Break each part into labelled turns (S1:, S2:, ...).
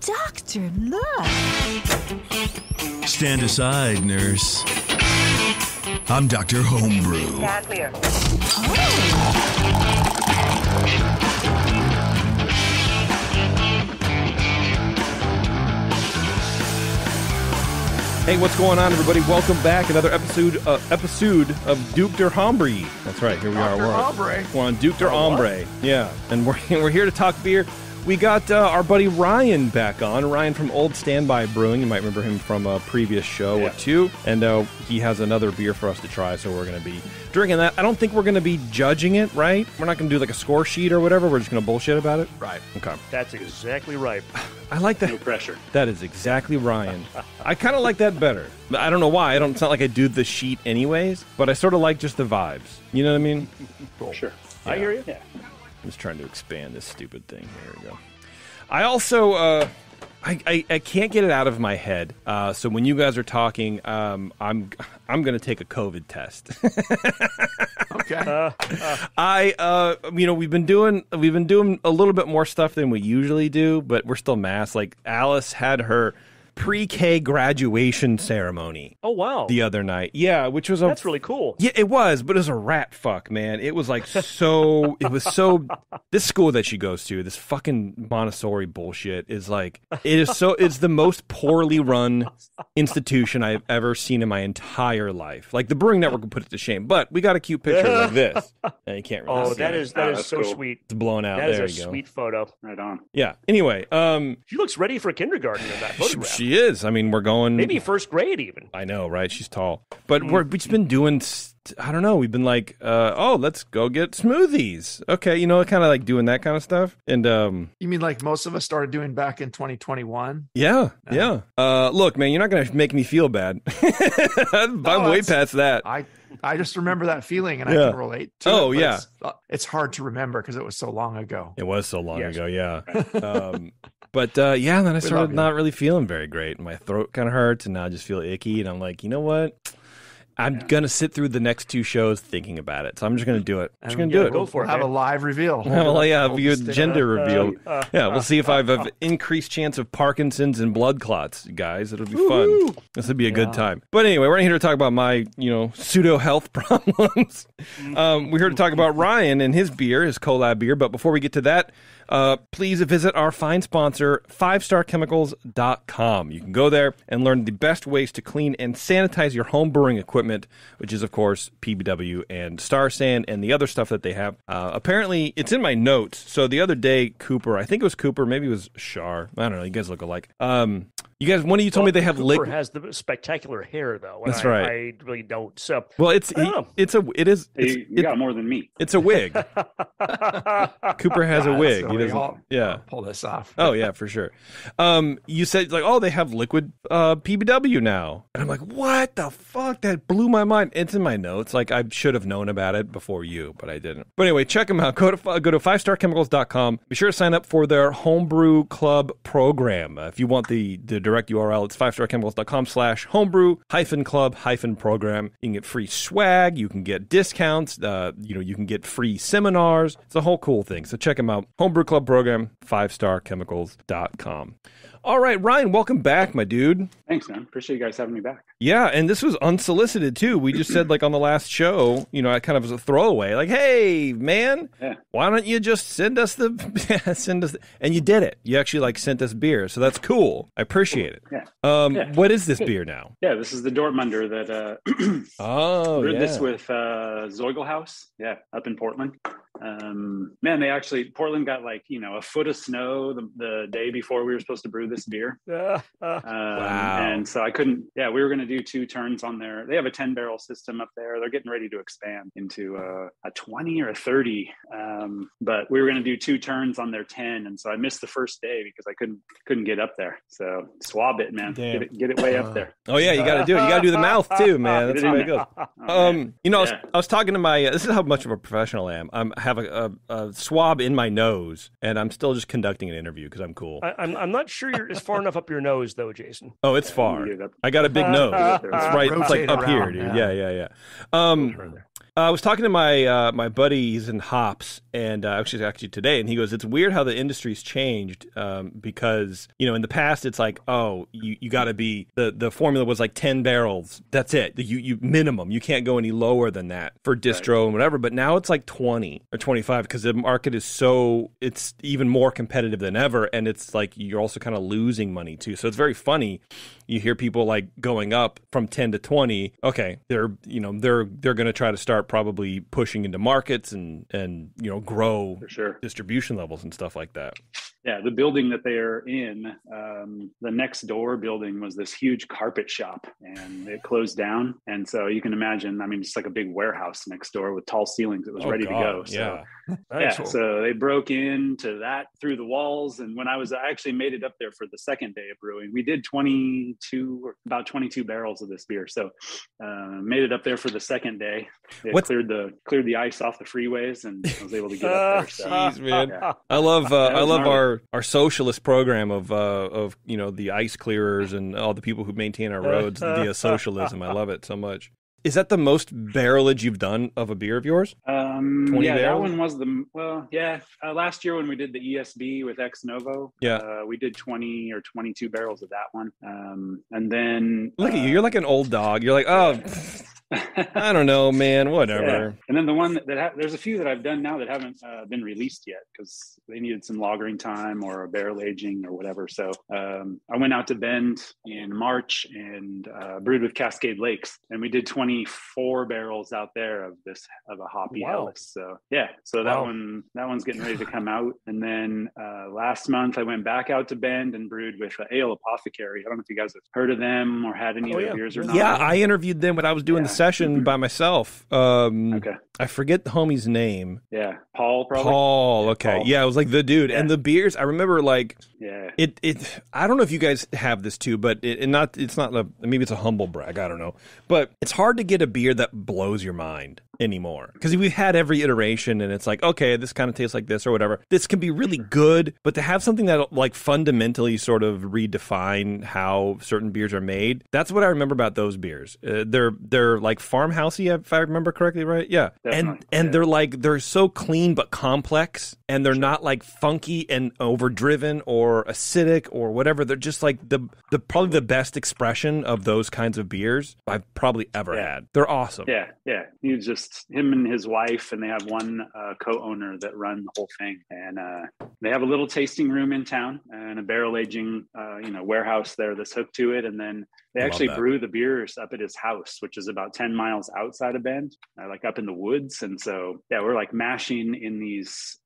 S1: Doctor, look.
S2: Stand aside, nurse. I'm Dr. Homebrew.
S3: Stand clear.
S4: Hey, what's going on, everybody? Welcome back. Another episode of Duke der Hombre. That's right. Here we are. We're on Duke der Hombre. Yeah, and we're here to talk beer. We got our buddy Ryan back on. Ryan from Old Standby Brewing. You might remember him from a previous show or two. And he has another beer for us to try, so we're going to be drinking that. I don't think we're going to be judging it, right? We're not going to do like a score sheet or whatever. We're just going to bullshit about it.
S5: Right.
S4: Okay.
S5: That's exactly right.
S4: I like that.
S6: No pressure.
S4: That is exactly Ryan. I kind of like that better. I don't know why. It's not like I do the sheet anyways, but I sort of like just the vibes. You know what I mean?
S6: Cool. Sure.
S4: Yeah.
S5: I hear you.
S6: Yeah.
S4: I'm just trying to expand this stupid thing. There we go. I also, I can't get it out of my head. So when you guys are talking, I'm going to take a COVID test.
S5: Okay.
S4: We've been doing a little bit more stuff than we usually do, but we're still masked. Like Alice had her pre-K graduation ceremony.
S5: Oh, wow.
S4: The other night. Yeah, which was
S5: That's really cool.
S4: Yeah, it was, but it was a rat fuck, man. It was like so this school that she goes to, this fucking Montessori bullshit is like it's the most poorly run institution I've ever seen in my entire life. Like the Brewing Network would put it to shame, but we got a cute picture like this. And you can't really see
S5: that
S4: it.
S5: is so
S6: cool.
S5: sweet.
S4: It's blown out.
S5: That
S4: there
S5: is
S4: you
S5: a
S4: go.
S5: sweet photo.
S6: Right on.
S4: Yeah. Anyway,
S5: She looks ready for kindergarten in that photograph.
S4: she is. I mean, we're going
S5: Maybe first grade even.
S4: I know, right? She's tall. But we've just been doing, I don't know, we've been like, let's go get smoothies. Okay, kind of like doing that kind of stuff. And
S7: You mean like most of us started doing back in 2021?
S4: yeah. Look, man, you're not going to make me feel bad. I'm way past that.
S7: I just remember that feeling, and I can relate to it.
S4: Yeah.
S7: It's hard to remember because it was so long ago.
S4: It was so long ago, yeah. Then I started not really feeling very great. My throat kind of hurts, and now I just feel icky. And I'm like, you know what? I'm going to sit through the next two shows thinking about it. So I'm just going to do it. I'm just going to do it.
S5: Go for it.
S7: Have a live reveal.
S4: Your gender reveal. We'll see if I have an increased chance of Parkinson's and blood clots, guys. It'll be fun. This would be a good time. But anyway, we're not here to talk about my, pseudo health problems. We're here to talk about Ryan and his beer, his Collab beer. But before we get to that, please visit our fine sponsor, 5starchemicals.com. You can go there and learn the best ways to clean and sanitize your home brewing equipment, which is, of course, PBW and Star San and the other stuff that they have. Apparently, it's in my notes. So the other day, Cooper, I think it was Cooper, maybe it was Shar. I don't know. You guys look alike. You guys, one of you told me they have
S5: Cooper has the spectacular hair, though.
S4: That's right.
S5: I really don't. So,
S4: well, you
S6: got more than me.
S4: It's a wig. Cooper has a wig.
S7: So
S4: He doesn't.
S7: I'll pull this off.
S4: Oh yeah, for sure. You said like, they have liquid PBW now, and I'm like, what the fuck? That blew my mind. It's in my notes. Like I should have known about it before you, but I didn't. But anyway, check them out. Go to 5starchemicals.com. Be sure to sign up for their Homebrew Club program. If you want the direct URL, it's 5starchemicals.com/homebrew-club-program. You can get free swag. You can get discounts. You can get free seminars. It's a whole cool thing. So check them out. Homebrew Club program, 5starchemicals.com. All right, Ryan, welcome back, my dude.
S6: Thanks, man. Appreciate you guys having me back.
S4: Yeah, and this was unsolicited, too. We just said, like, on the last show, I kind of was a throwaway. Like, hey, man, why don't you just send us and you did it. You actually, sent us beer, so that's cool. I appreciate it.
S6: Yeah.
S4: What is this beer now?
S6: Yeah, this is the Dortmunder that brewed this with Zeugelhaus, up in Portland. Portland got a foot of snow the day before we were supposed to brew this beer.
S4: Wow.
S6: And so I couldn't, we were going to do 2 turns on there. They have a 10-barrel system up there. They're getting ready to expand into a 20 or a 30. But we were going to do 2 turns on their 10. And so I missed the first day because I couldn't get up there. So swab it, man. Get it way up there.
S4: Oh yeah, you got to do it. You got to do the mouth too, man. That's the way it goes. I was talking to my, this is how much of a professional I am. I have a swab in my nose and I'm still just conducting an interview because I'm cool.
S5: I'm not sure it's far enough up your nose though, Jason.
S4: Oh, it's far. I got a big nose. It's right. It's like up here, dude. Yeah. I was talking to my buddy. He's in hops, and actually today, and he goes, "It's weird how the industry's changed because in the past it's like, oh, you got to be the formula was like 10 barrels. That's it. You minimum. You can't go any lower than that for distro and whatever. But now it's like 20 or 25 because the market is it's even more competitive than ever, and it's like you're also kind of losing money too. So it's very funny. You hear people like going up from 10 to 20. Okay, they're going to try to start probably pushing into markets and grow
S6: for sure
S4: distribution levels and stuff like that.
S6: Yeah, the building that they are in, the next door building was this huge carpet shop, and it closed down. And so you can imagine, I mean, just like a big warehouse next door with tall ceilings. It was ready to go. So,
S5: Cool.
S6: So they broke into that through the walls. And when I actually made it up there for the second day of brewing, we did about 22 barrels of this beer. So made it up there for the second day. It cleared the ice off the freeways, and I was able to get up there. So,
S4: jeez, man. Yeah. I love our socialist program of the ice clearers and all the people who maintain our roads via socialism. I love it so much. Is that the most barrelage you've done of a beer of yours? 20
S6: barrels? That one was last year when we did the ESB with Ex Novo, we did 20 or 22 barrels of that one. And then
S4: look at you, you're like an old dog. You're like, oh, I don't know, man, whatever.
S6: Yeah. And then the one there's a few that I've done now that haven't been released yet because they needed some lagering time or a barrel aging or whatever. So I went out to Bend in March and brewed with Cascade Lakes, and we did 24 barrels out there of a hoppy Ellis. So that one's getting ready to come out. And then last month I went back out to Bend and brewed with Ale Apothecary. I don't know if you guys have heard of them or had any of their beers or not.
S4: Yeah, I interviewed them when I was doing the session by myself. Okay. I forget the homie's name.
S6: Yeah, Paul probably.
S4: Paul, okay.
S6: Paul.
S4: Yeah, it was like the dude. Yeah. And the beers, I remember like
S6: Yeah.
S4: It I don't know if you guys have this too, but it's not maybe it's a humble brag, I don't know. But it's hard to get a beer that blows your mind anymore. Because we've had every iteration and it's like, okay, this kind of tastes like this or whatever. This can be really good, but to have something that like fundamentally sort of redefine how certain beers are made, that's what I remember about those beers. They're like farmhousey, if I remember correctly, right? Yeah. And they're so clean but complex, and they're not like funky and overdriven or acidic or whatever. They're just like the probably the best expression of those kinds of beers I've probably ever had. They're awesome.
S6: Yeah. He's just him and his wife, and they have one co-owner that run the whole thing. And they have a little tasting room in town and a barrel aging warehouse there that's hooked to it. And then they actually brew the beers up at his house, which is about 10 miles outside of Bend, like up in the woods. And so, we're like mashing in these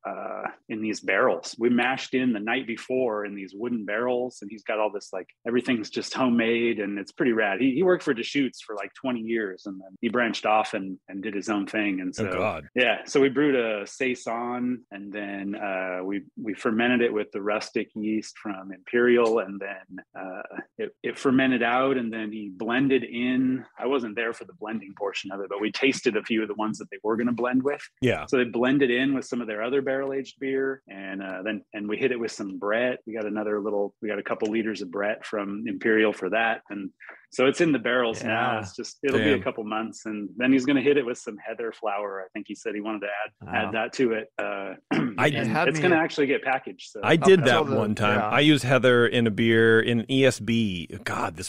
S6: barrels. We mashed in the night before in these wooden barrels, and he's got all this, like, everything's just homemade, and it's pretty rad. He worked for Deschutes for like 20 years, and then he branched off and did his own thing. And so, so we brewed a Saison, and then we fermented it with the rustic yeast from Imperial, and then it fermented out. And then he blended in. I wasn't there for the blending portion of it, but we tasted a few of the ones that they were going to blend with. Yeah. So they blended in with some of their other barrel aged beer, and then we hit it with some Brett. We got a couple liters of Brett from Imperial for that, and so it's in the barrels now. It's it'll be a couple months, and then he's going to hit it with some heather flower. I think he said he wanted to add that to it. It's going to actually get packaged. So.
S4: I did that one time. I used heather in a beer in an ESB. God,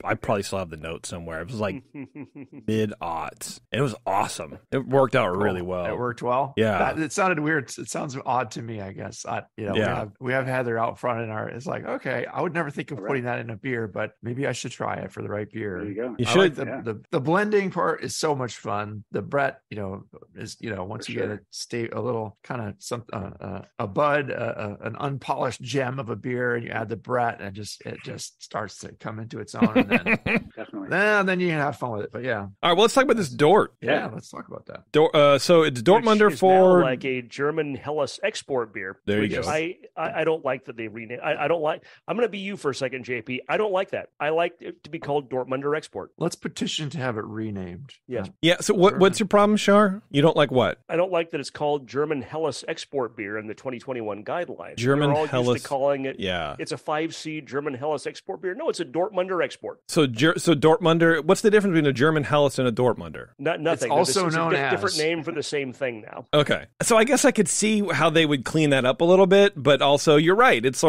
S4: I probably still have the note somewhere. It was like mid-aughts. It was awesome. It worked out really well.
S7: It worked well.
S4: Yeah.
S7: It sounded weird. It sounds odd to me, I guess. We have heather out front in our. It's like, okay, I would never think of putting that in a beer, but maybe I should try it for the right beer.
S6: There you go.
S4: You should.
S7: Like the blending part is so much fun. The Brett, is once you get a little kind of a bud, an unpolished gem of a beer, and you add the Brett, and it just starts to come into its own. And then
S6: definitely.
S7: Then you can have fun with it. But yeah.
S4: All right. Well, let's talk about this Dort.
S7: Yeah, let's talk about that.
S4: So it's Dortmunder
S5: for like a German Helles export beer.
S4: There you go.
S5: I don't like that they renamed. I don't like. I'm going to be you for a second, JP. I don't like that. I like it to be called called Dortmunder Export.
S7: Let's petition to have it renamed.
S5: Yes.
S4: Yeah. So what's your problem, Shar? You don't like what?
S5: I don't like that it's called German Helles Export Beer in the 2021 guidelines.
S4: German
S5: We're all
S4: Helles,
S5: used to calling it.
S4: Yeah.
S5: It's a 5C German Helles Export Beer. No, it's a Dortmunder Export.
S4: So Dortmunder. What's the difference between a German Helles and a Dortmunder?
S5: Nothing.
S7: It's also
S5: It's
S7: known
S5: a
S7: as
S5: different name for the same thing now.
S4: Okay. So I guess I could see how they would clean that up a little bit, but also you're right. It's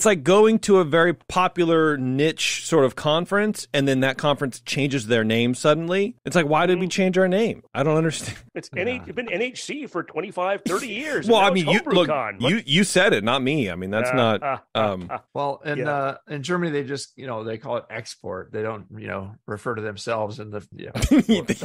S4: like going to a very popular niche sort of conference, and then that conference changes their name suddenly. It's like, why did we change our name? I don't understand.
S5: It's been NHC for 25, 30 years.
S4: Well, I mean, you said it, not me. I mean, that's not.
S7: Well, in Germany, they just they call it export. They don't refer to themselves in the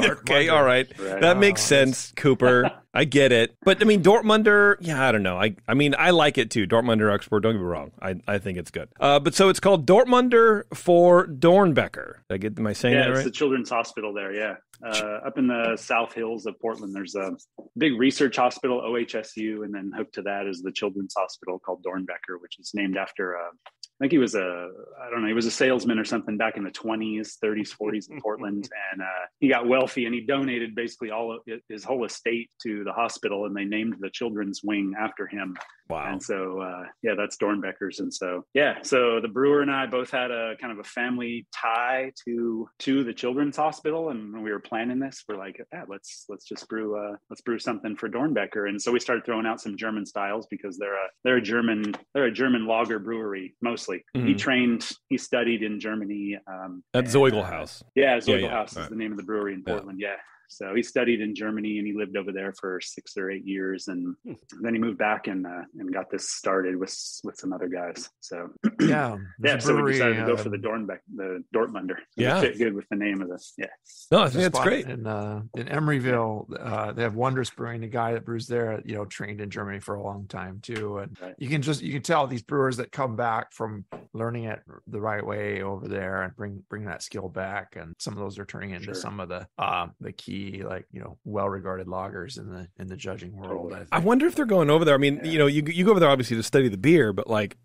S4: okay, all right, that makes sense, Cooper. I get it, but I mean, Dortmunder. Yeah, I don't know. I mean, I like it too. Dortmunder Export. Don't get me wrong. I think it's good. But so it's called Dortmunder for Dornbecker. Am I saying that right?
S6: Yeah, it's the Children's Hospital there. Yeah, up in the South Hills of Portland, there's a big research hospital, OHSU, and then hooked to that is the Children's Hospital called Dornbecker, which is named after I think he was a salesman or something back in the 20s, 30s, 40s in Portland. And he got wealthy and he donated basically all of his whole estate to the hospital, and they named the children's wing after him.
S4: Wow.
S6: And so, that's Dornbecker's. And so, so the brewer and I both had a kind of a family tie to the children's hospital. And when we were planning this, we're like, let's just brew something for Dornbecker. And so we started throwing out some German styles because they're a German lager brewery mostly. Mm-hmm. He studied in Germany.
S4: At Zeugelhaus.
S6: Zeugelhaus is the name of the brewery in Portland. Yeah. So he studied in Germany and he lived over there for 6 or 8 years, and then he moved back and got this started with some other guys. So so we decided to go for the Dortmunder. It fit good with the name of this. Yeah.
S4: No, I think that's great.
S7: In Emeryville, they have Wondrous Brewing. The guy that brews there, trained in Germany for a long time too, and you can tell these brewers that come back from learning it the right way over there and bring that skill back, and some of those are turning into some of the key well-regarded lagers in the judging world.
S4: I wonder if they're going over there. I mean, you go over there obviously to study the beer, but like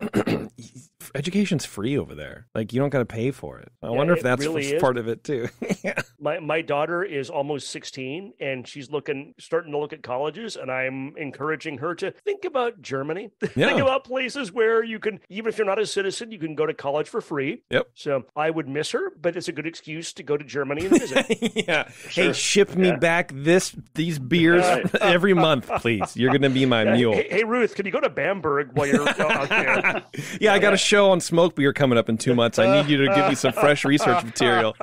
S4: education's free over there. Like you don't got to pay for it. I wonder if that's really part of it too. Yeah.
S5: My daughter is almost 16 and she's starting to look at colleges, and I'm encouraging her to think about Germany. Think about places where you can, even if you're not a citizen, you can go to college for free.
S4: Yep.
S5: So I would miss her, but it's a good excuse to go to Germany and visit.
S4: Yeah. Sure. Hey, ship me back these beers every month, please. You're going to be my mule.
S5: Hey, Ruth, can you go to Bamberg while you're out there?
S4: Yeah, I got a show on smoke beer coming up in 2 months. I need you to give me some fresh research material.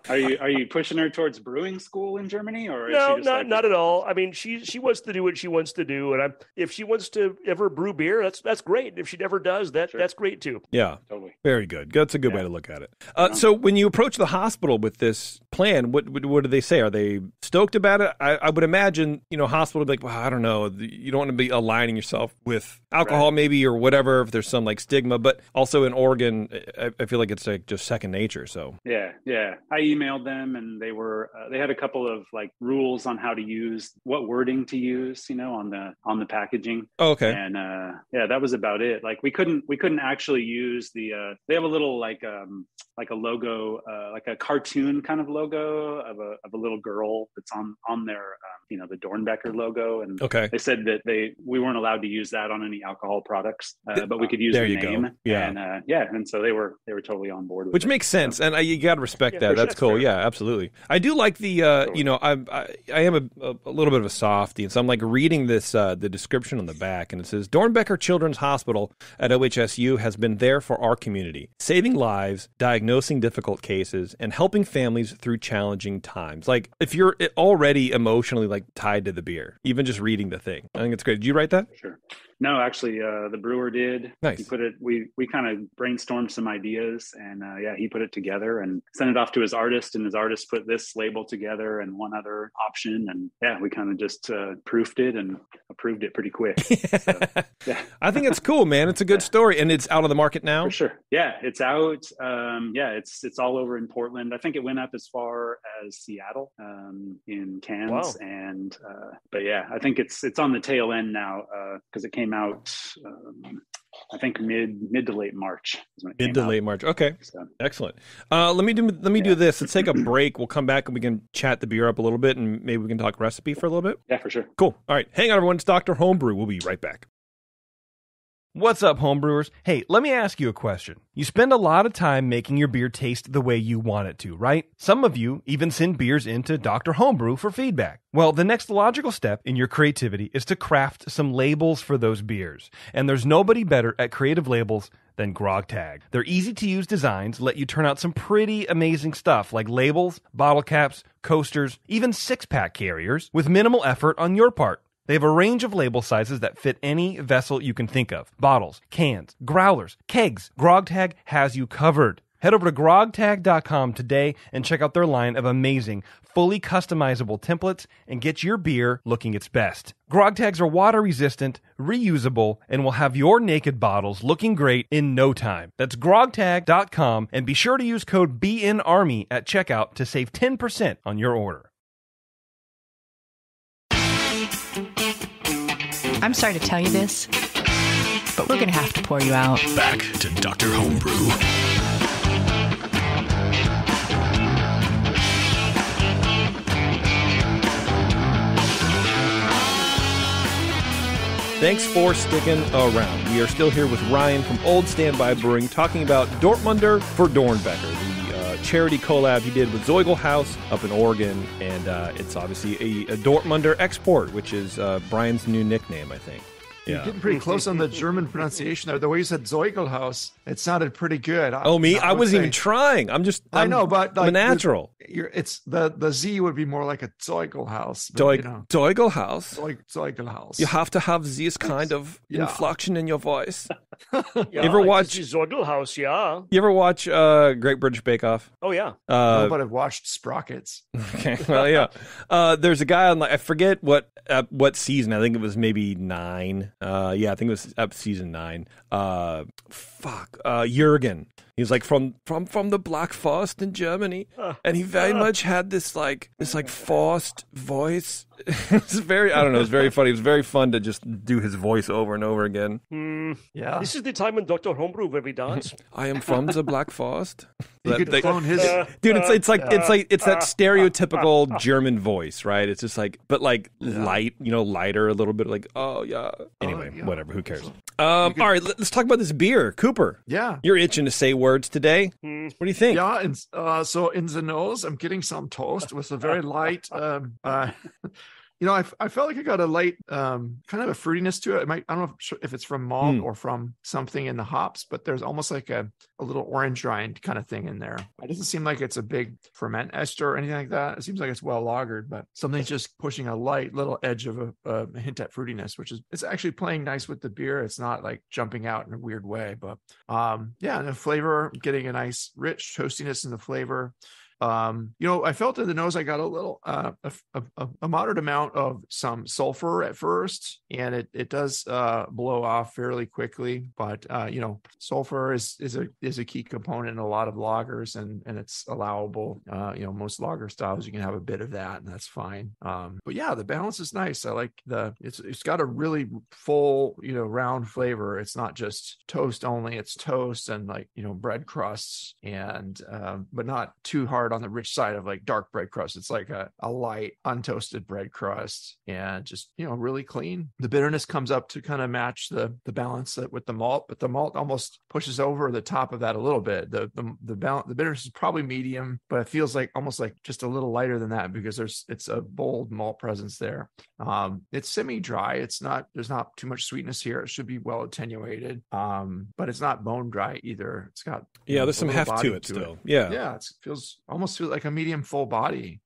S6: Are you pushing her towards brewing school in Germany, or
S5: no? Not at all. I mean, she wants to do what she wants to do, and if she wants to ever brew beer, that's great. If she never does, that's great too.
S4: Yeah, totally. Very good. That's a good way to look at it. So when you approach the hospital with this plan, what do they say? Are they stoked about it? I would imagine hospital would be like, well, I don't know. You don't want to be aligning yourself with alcohol, maybe, or whatever. If there's some like stigma, but also in Oregon, I feel like it's like just second nature. So
S6: yeah. I emailed them, and they had a couple of like rules on how to use, what wording to use, on the packaging.
S4: Oh, okay.
S6: And that was about it. Like we couldn't actually use the. They have a little like a logo, like a cartoon kind of logo of a little girl that's on their the Dornbecker logo, and they said that we weren't allowed to use that on any alcohol products, but we could use the name.
S4: Go. Yeah.
S6: And so they were totally on board with
S4: which
S6: it.
S4: Makes sense, and you got to respect that. That's cool. Fair. Yeah, absolutely. I do like the I am a little bit of a softie, and so I'm like reading this the description on the back, and it says Dornbecker Children's Hospital at OHSU has been there for our community, saving lives, diagnosing difficult cases, and helping families through challenging times. Like if you're already emotionally like tied to the beer, even just reading the thing, I think it's great. Did you write that?
S6: Sure. No, actually, the brewer did.
S4: Nice.
S6: He put it. We kind of brainstormed some ideas, and he put it together and sent it off to his artist, and his artist put this label together and one other option, and we kind of just proofed it and approved it pretty quick. So,
S4: I think it's cool, man. It's a good story, and it's out of the market now.
S6: For sure. Yeah, it's out. It's all over in Portland. I think it went up as far as Seattle, in cans,
S5: wow.
S6: And I think it's on the tail end now because it came out I think mid to late March is when it
S4: Mid
S6: came
S4: to
S6: out.
S4: late March. Okay,
S6: So,
S4: excellent. Let me do this. Let's take a break. We'll come back and we can chat the beer up a little bit, and maybe we can talk recipe for a little bit.
S6: yeah, for sure.
S4: Cool. All right, hang on, everyone. It's Dr. Homebrew. We'll be right back. What's up, homebrewers? Hey, let me ask you a question. You spend a lot of time making your beer taste the way you want it to, right? Some of you even send beers into Dr. Homebrew for feedback. Well, the next logical step in your creativity is to craft some labels for those beers. And there's nobody better at creative labels than GrogTag. Their easy-to-use designs let you turn out some pretty amazing stuff like labels, bottle caps, coasters, even six-pack carriers with minimal effort on your part. They have a range of label sizes that fit any vessel you can think of. Bottles, cans, growlers, kegs. GrogTag has you covered. Head over to grogtag.com today and check out their line of amazing, fully customizable templates and get your beer looking its best. GrogTags are water-resistant, reusable, and will have your naked bottles looking great in no time. That's grogtag.com, and be sure to use code BNARMY at checkout to save 10% on your order.
S1: I'm sorry to tell you this, but we're going to have to pour you out.
S2: Back to Dr. Homebrew.
S4: Thanks for sticking around. We are still here with Ryan from Old Standby Brewing talking about Dortmunder for Dornbecker, the charity collab he did with Zeugel House up in Oregon. And it's obviously a Dortmunder export, which is Brian's new nickname, I think.
S7: You're getting pretty close on the German pronunciation there. The way you said Zeugelhaus, it sounded pretty good.
S4: I wasn't even trying. I know, but I'm a natural.
S7: It's the Z would be more like a Zeugelhaus.
S4: Zeugelhaus.
S7: Zeugelhaus.
S4: You have to have this kind of inflection in your voice.
S5: You ever watch Zeugelhaus? Yeah.
S4: You ever watch Great British Bake Off?
S5: Oh yeah.
S7: No, but I've watched Sprockets.
S4: Okay. Well, yeah. There's a guy on I forget what season. I think it was maybe 9. I think it was season 9. Jürgen. He's like from the Black Forest in Germany, and he very much had this forced voice. It's very, I don't know, it's very funny. It was very fun to just do his voice over and over again.
S7: Yeah,
S5: this is the time when Dr. Homebrew will be dance.
S4: I am from the Black Forest.
S7: You could clone his
S4: dude. It's that stereotypical German voice, right? It's just light, lighter a little bit. Like, oh yeah. Anyway, whatever. Who cares? All right, let's talk about this beer, Cooper.
S7: Yeah,
S4: you're itching to say words today. What do you think?
S7: Yeah, and so in the nose, I'm getting some toast with a very light. I felt like I got a light, kind of a fruitiness to it. I don't know if it's from malt or from something in the hops, but there's almost like a little orange rind kind of thing in there. It doesn't seem like it's a big ferment ester or anything like that. It seems like it's well lagered, but something's just pushing a light little edge of a hint at fruitiness, it's actually playing nice with the beer. It's not like jumping out in a weird way, but and the flavor, getting a nice rich toastiness in the flavor. I felt in the nose, I got a little, a moderate amount of some sulfur at first, and it does blow off fairly quickly. But sulfur is a key component in a lot of lagers, and it's allowable. Most lager styles you can have a bit of that, and that's fine. But yeah, the balance is nice. I like it's got a really full, round flavor. It's not just toast only. It's toast and bread crusts, and but not too hard on the rich side of like dark bread crust. It's like a light untoasted bread crust, and just really clean. The bitterness comes up to kind of match the balance with the malt, but the malt almost pushes over the top of that a little bit. The bitterness is probably medium, but it feels like almost like just a little lighter than that because it's a bold malt presence there. It's semi-dry. There's not too much sweetness here. It should be well attenuated, but it's not bone dry either. It's got
S4: there's some heft to it still. It
S7: feels almost like a medium full body.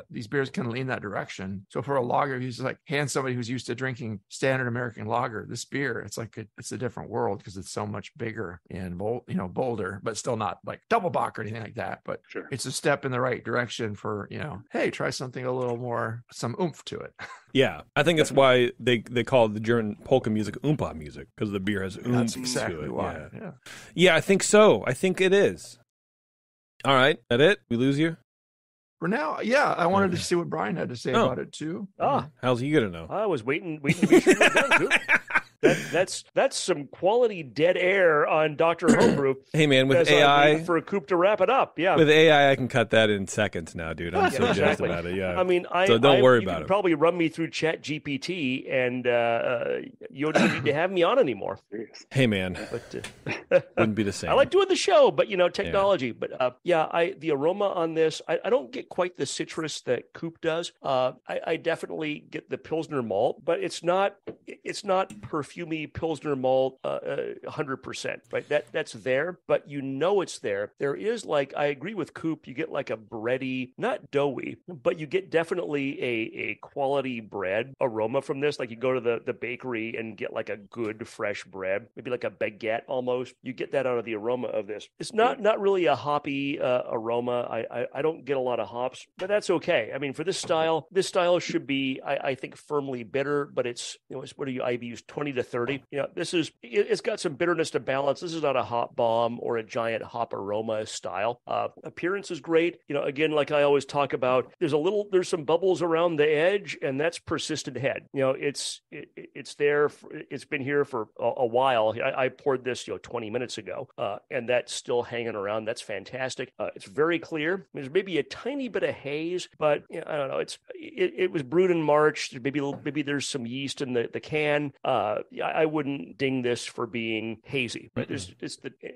S7: These beers can lean that direction. So for a lager, you just hand somebody who's used to drinking standard American lager this beer, it's a different world because it's so much bigger and bolder, but still not like double bock or anything like that. But
S6: sure,
S7: it's a step in the right direction for hey, try something a little more, some oomph to it.
S4: Yeah, I think that's why they call the German polka music Oompa music, because the beer has oomph.
S7: That's exactly
S4: to it.
S7: Why.
S4: Yeah, I think so. I think it is. All right, that it? We lose you?
S7: For now, yeah. I wanted to see what Brian had to say about it too.
S4: How's he gonna know?
S5: I was waiting to be sure you were done, too. That's some quality dead air on Dr. Homebrew.
S4: Hey man, with AI
S5: for a Coop to wrap it up. Yeah,
S4: with AI, I can cut that in seconds now, dude. I'm so jazzed about it. Yeah,
S5: I mean,
S4: so don't worry about it.
S5: Probably run me through Chat GPT, and you don't need to have me on anymore.
S4: Hey man, but, wouldn't be the same.
S5: I like doing the show, but technology. Yeah. But the aroma on this, I don't get quite the citrus that Coop does. I definitely get the Pilsner malt, but it's not perfumey Pilsner malt 100%. Right, that's there, but it's there. There is I agree with Coop. You get like a bready, not doughy, but you get definitely a quality bread aroma from this. Like you go to the bakery and get like a good fresh bread, maybe like a baguette almost. You get that out of the aroma of this. It's not really a hoppy aroma. I don't get a lot of hops, but that's okay. I mean, for this style should be, I think, firmly bitter, but it's, what do you IBUs 20 to 30? It's got some bitterness to balance. This is not a hop bomb or a giant hop aroma style. Appearance is great. Again, like I always talk about, there's some bubbles around the edge, and that's persistent head. It's there. It's been here for a while. I poured this 20 minutes ago, and that's still hanging around. That's fantastic. It's very clear. There's maybe a tiny bit of haze, but I don't know. It was brewed in March. Maybe there's some yeast in the can. I wouldn't ding this for being hazy. Right?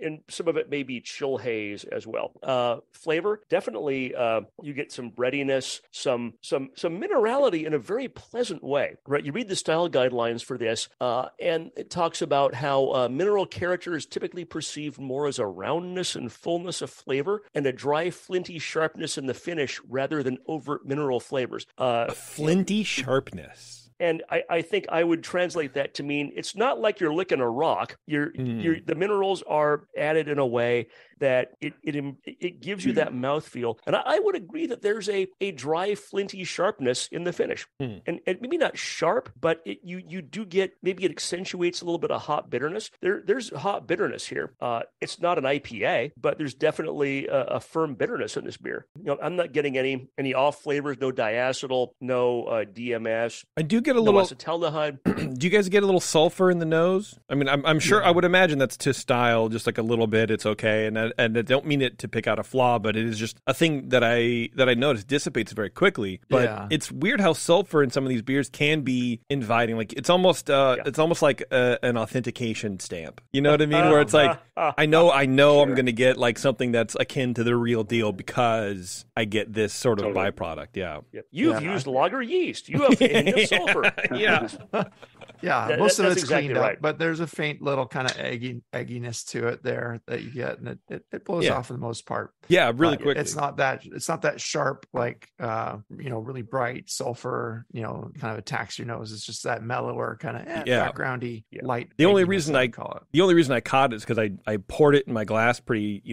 S5: And some of it may be chill haze as well. Flavor, definitely. You get some breadiness, some minerality in a very pleasant way. Right? You read the style guidelines for this, and it talks about how mineral character is typically perceived more as a roundness and fullness of flavor, and a dry, flinty sharpness in the finish rather than overt mineral flavors.
S4: A flinty sharpness.
S5: And I think I would translate that to mean it's not like you're licking a rock. The minerals are added in a way that it gives you that mouthfeel. And I would agree that there's a dry, flinty sharpness in the finish. And maybe not sharp, but you do get, maybe it accentuates a little bit of hop bitterness. There's hop bitterness here. It's not an IPA, but there's definitely a firm bitterness in this beer. I'm not getting any off flavors, no diacetyl, no DMS.
S4: I do get a little
S5: acetaldehyde.
S4: Do you guys get a little sulfur in the nose? I mean, I'm sure. I would imagine that's to style, just like a little bit. It's okay, and I don't mean it to pick out a flaw, but it is just a thing that I notice dissipates very quickly. But it's weird how sulfur in some of these beers can be inviting. Like it's almost like an authentication stamp. You know what I mean? Where it's like I know sure. I'm going to get like something that's akin to the real deal because I get this sort of byproduct. Yeah.
S5: You've used lager yeast. You have a sulfur.
S7: Most of it's
S5: exactly
S7: cleaned
S5: right.
S7: up, but there's a faint little kind of egginess to it there that you get, and it blows off for the most part.
S4: Yeah, really quickly.
S7: It's not that sharp, like really bright sulfur, kind of attacks your nose. It's just that mellower kind of backgroundy light.
S4: The only reason I caught it is because I poured it in my glass pretty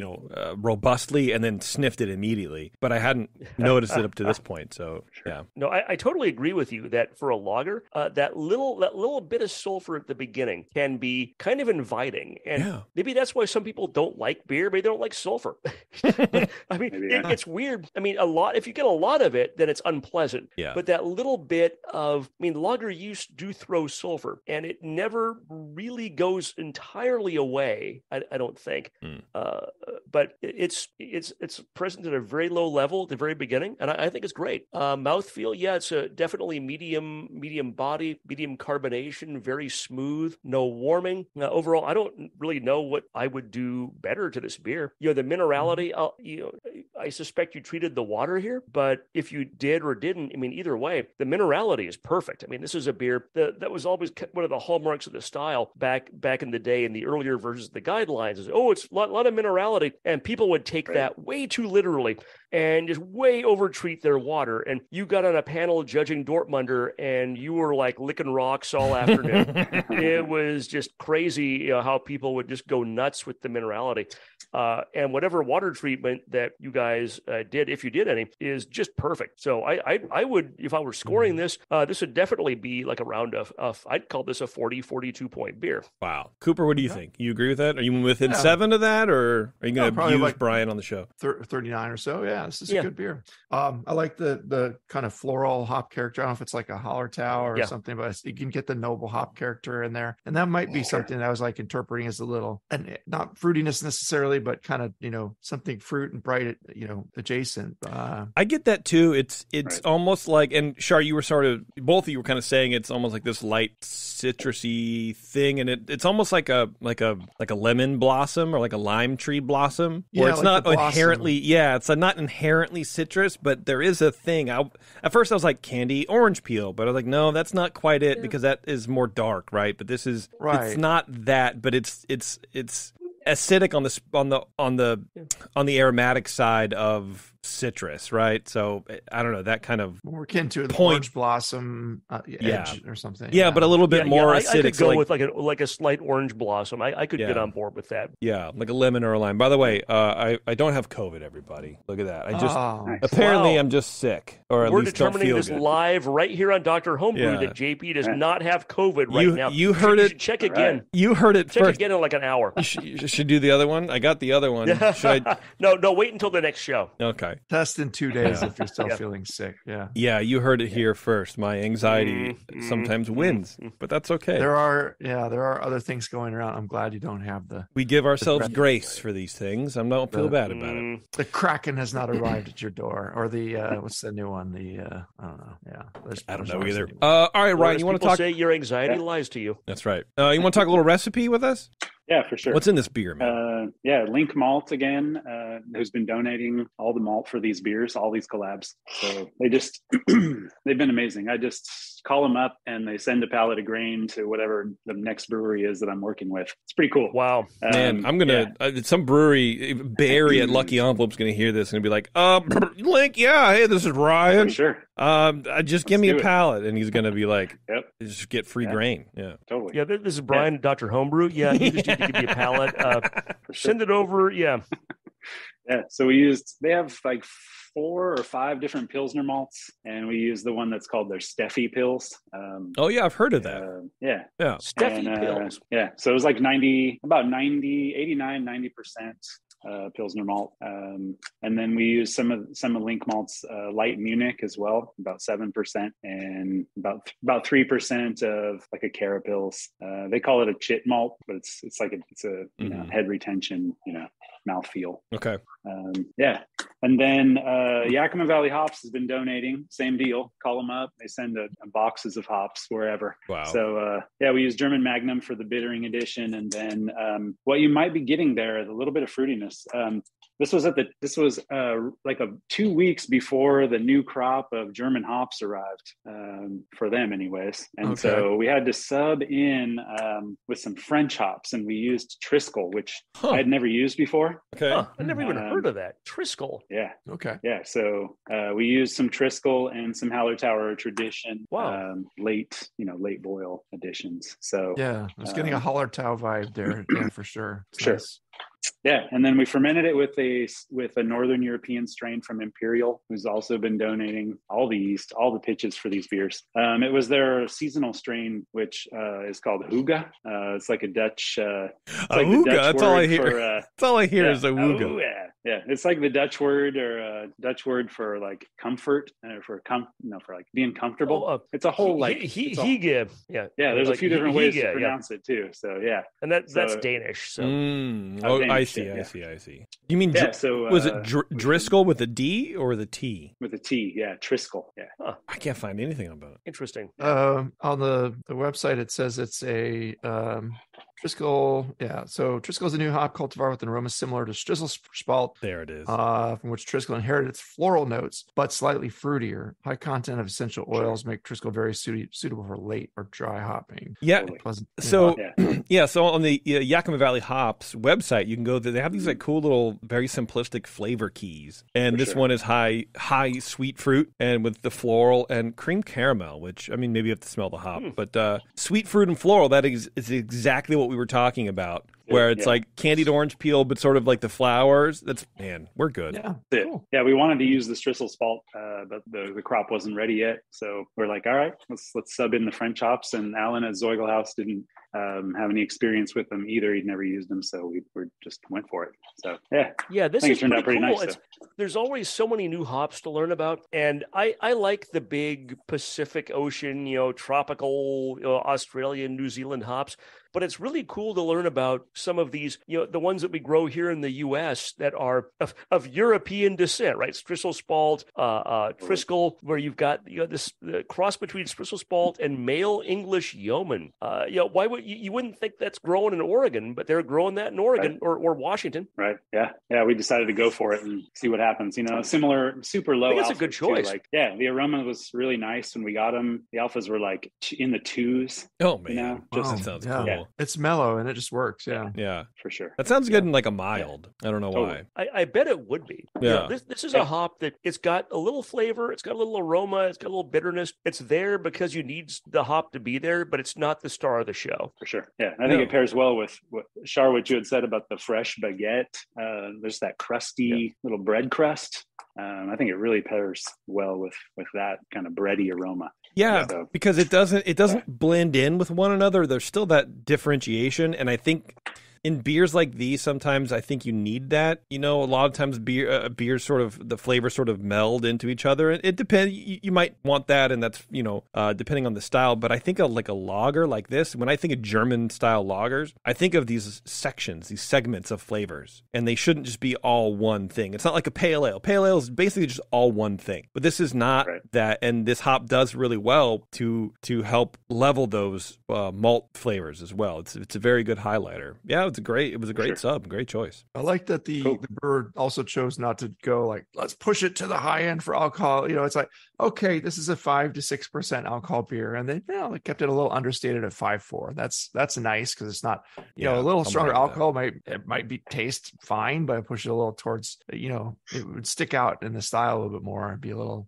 S4: robustly and then sniffed it immediately, but I hadn't noticed it up to this point. So yeah,
S5: no, I totally agree with you that for a lager, that little bit of sulfur at the beginning can be kind of inviting, and maybe that's why some people don't like beer. Maybe they don't like sulfur. I mean, it's weird. I mean, if you get a lot of it, then it's unpleasant. Yeah. But that little bit of, lager yeast do throw sulfur, and it never really goes entirely away. I don't think. But it's present at a very low level at the very beginning, and I think it's great. Mouthfeel, it's a definitely medium body, medium carbonation, very smooth, no warming. Overall, I don't really know what I would do better to this beer. The minerality, I suspect you treated the water here, but if you did or didn't, either way, the minerality is perfect. This is a beer that was always one of the hallmarks of the style back in the day in the earlier versions of the guidelines is, it's a lot of minerality, and people would take that way too literally and just way overtreat their water. And you got on a panel judging Dortmunder, and you were like licking rocks all afternoon. It was just crazy how people would just go nuts with the minerality. and whatever water treatment that you guys did, if you did any, is just perfect. So I would, if I were scoring this would definitely be like around I'd call this a 42 point beer.
S4: Wow. Cooper, what do you think? You agree with that? Are you within 7 of that, or are you going to use like Brian on the show?
S7: 39 or so. Yeah, this is a good beer. I like the kind of floral hop character. I don't know if it's like a Hallertau or something, but you can get the noble hop character in there. And that might be something that I was like interpreting as a little, and not fruitiness necessarily, but kind of, something fruit and bright, adjacent.
S4: I get that too. It's almost like, and Shar, you were both of you were kind of saying it's almost like this light citrusy thing, and it's almost like a lemon blossom or like a lime tree blossom, where it's
S7: like
S4: not inherently, it's not inherently citrus, but there is a thing. At first I was like candy orange peel, but I was like, no, that's not quite it, because that is more dark, right? But this is it's not that, but it's acidic on the aromatic side of citrus, right? So I don't know, that kind of
S7: more akin to the orange blossom edge or something.
S4: Yeah, but a little bit more acidic.
S5: I could go with like a slight orange blossom. I could get on board with that.
S4: Yeah, like a lemon or a lime. By the way, I don't have COVID, everybody. Look at that. I just apparently I'm just sick, or at
S5: We're
S4: least don't feel good.
S5: We're determining this live right here on Dr. Homebrew that JP does not have COVID right now.
S4: You heard it.
S5: Check again.
S4: You heard it
S5: Check
S4: first.
S5: again in like an hour.
S4: You should do the other one. I got the other one. Should I?
S5: No, wait until the next show.
S4: Okay.
S7: Test in 2 days if you're still feeling sick.
S4: Yeah, you heard it here first. My anxiety sometimes wins, but that's okay.
S7: There are other things going around. I'm glad you don't have
S4: we give ourselves grace for these things. I don't feel bad about it.
S7: The Kraken has not arrived at your door, or the what's the new one? I don't know. Yeah,
S4: I don't know either. All right, Ryan, you want to talk?
S5: Say your anxiety lies to you.
S4: That's right. You want to talk a little recipe with us?
S6: Yeah, for sure.
S4: What's in this beer, man?
S6: Link Malt again, who's been donating all the malt for these beers, all these collabs. So they just, they've been amazing. I just call them up and they send a pallet of grain to whatever the next brewery is that I'm working with. It's pretty cool.
S5: Wow.
S4: Man, I'm going to, some brewery, Barry at Lucky Envelope's going to hear this and be like, Link, hey, this is Ryan.
S6: For sure.
S4: Just give me a pallet. And he's going to be like, just get free grain. Yeah,
S6: totally.
S5: Yeah, this is Brian, Dr. Homebrew. Yeah, he just need to give you a pallet. Send it over. Yeah.
S6: Yeah. So they have like 4 or 5 different Pilsner malts, and we use the one that's called their Steffi Pils.
S4: I've heard of that.
S5: Steffi Pils.
S6: Yeah. So it was like 89, 90% Pilsner malt. And then we use some of Link Malt's light Munich as well, about 7%, and about 3% of like a Carapils. They call it a chit malt, but it's a head retention, mouthfeel.
S4: Okay.
S6: And then Yakima Valley Hops has been donating. Same deal. Call them up. They send boxes of hops wherever.
S4: Wow.
S6: So we use German Magnum for the bittering edition, and then what you might be getting there is a little bit of fruitiness. This was like 2 weeks before the new crop of German hops arrived, for them anyways. And so we had to sub in with some French hops, and we used Triskel, which I had never used before.
S4: Okay.
S5: I never even heard of that. Triskel.
S6: Yeah.
S7: Okay.
S6: Yeah. So we used some Triskel and some Hallertauer Tradition.
S5: Wow.
S6: Late boil additions. So
S7: I was getting a Hallertau vibe there. Yeah, for sure. It's
S6: sure.
S7: Nice.
S6: Yeah, and then we fermented it with a Northern European strain from Imperial, who's also been donating all the pitches for these beers. It was their seasonal strain, which is called Hooga. It's like a Dutch.
S4: Hooga. That's all I hear. That's all I hear is a Hooga.
S6: Yeah, it's like the Dutch word for like comfort, for like being comfortable. It's a whole like
S5: Hygge. Yeah.
S6: Yeah, there's a few different ways to pronounce it too. So yeah,
S5: and that's Danish. So.
S4: I see. You mean was it Driscoll with a D or the T?
S6: With a T, yeah, Triskel. Yeah.
S4: I can't find anything about it.
S5: Interesting.
S7: On the website, it says it's a Triskel. Yeah, so Triskel is a new hop cultivar with an aroma similar to Strisselspalt.
S4: There it is.
S7: From which Triskel inherited its floral notes, but slightly fruitier. High content of essential oils make Triskel very suitable for late or dry hopping.
S4: Yeah. So on the Yakima Valley Hops website, you can go there. They have these like cool little, very simplistic flavor keys, and this one is high sweet fruit, and with the floral and cream caramel, which maybe you have to smell the hop, but sweet fruit and floral. That is exactly what we were talking about where it's like candied orange peel, but sort of like the flowers. We're good.
S7: Yeah.
S6: Cool. Yeah, we wanted to use the Strisel Spalt, but the crop wasn't ready yet. So we're like, all right, let's sub in the French hops. And Alan at Zeugelhaus didn't have any experience with them either. He'd never used them, so we just went for it. So
S5: this
S6: I think
S5: is
S6: it turned out pretty
S5: cool.
S6: nice.
S5: There's always so many new hops to learn about, and I like the big Pacific Ocean, tropical Australian, New Zealand hops. But it's really cool to learn about some of these, the ones that we grow here in the U.S. that are of European descent, right? Strisel Spalt, Triskel, where you've got this cross between Strisel Spalt and male English yeoman. Why would you wouldn't think that's growing in Oregon, but they're growing that in Oregon or Washington.
S6: Right. Yeah. We decided to go for it and see what happens. Similar, super low.
S5: I think it's a good choice.
S6: The aroma was really nice when we got them. The alphas were like in the 2s.
S4: Oh man,
S6: that
S4: sounds cool.
S6: Yeah.
S7: It's mellow and it just works.
S4: Yeah,
S6: for sure.
S4: That sounds good in like a mild. I don't know why.
S5: I bet it would be.
S4: Yeah.
S5: This is a hop that it's got a little flavor, it's got a little aroma, it's got a little bitterness. It's there because you need the hop to be there, but it's not the star of the show.
S6: For sure. Yeah. I think it pairs well with what you had said about the fresh baguette. There's that crusty little bread crust. I think it really pairs well with that kind of bready aroma.
S4: Yeah, because it doesn't blend in with one another. There's still that differentiation, and I think in beers like these, sometimes I think you need that. A lot of times beers sort of the flavors sort of meld into each other. It depends. You might want that, and that's depending on the style. But I think like a lager like this, when I think of German style lagers, I think of these sections, these segments of flavors, and they shouldn't just be all one thing. It's not like a pale ale. Pale ale is basically just all one thing, but this is not that. And this hop does really well to help level those malt flavors as well. It's a very good highlighter. Yeah. It was a great sub, great choice.
S7: I like that the brewer also chose not to go like, let's push it to the high end for alcohol. It's like, okay, this is a 5 to 6% alcohol beer, and they kept it a little understated at 5.4. That's nice because it's not a little stronger alcohol might taste fine, but I push it a little towards it would stick out in the style a little bit more. It'd be a little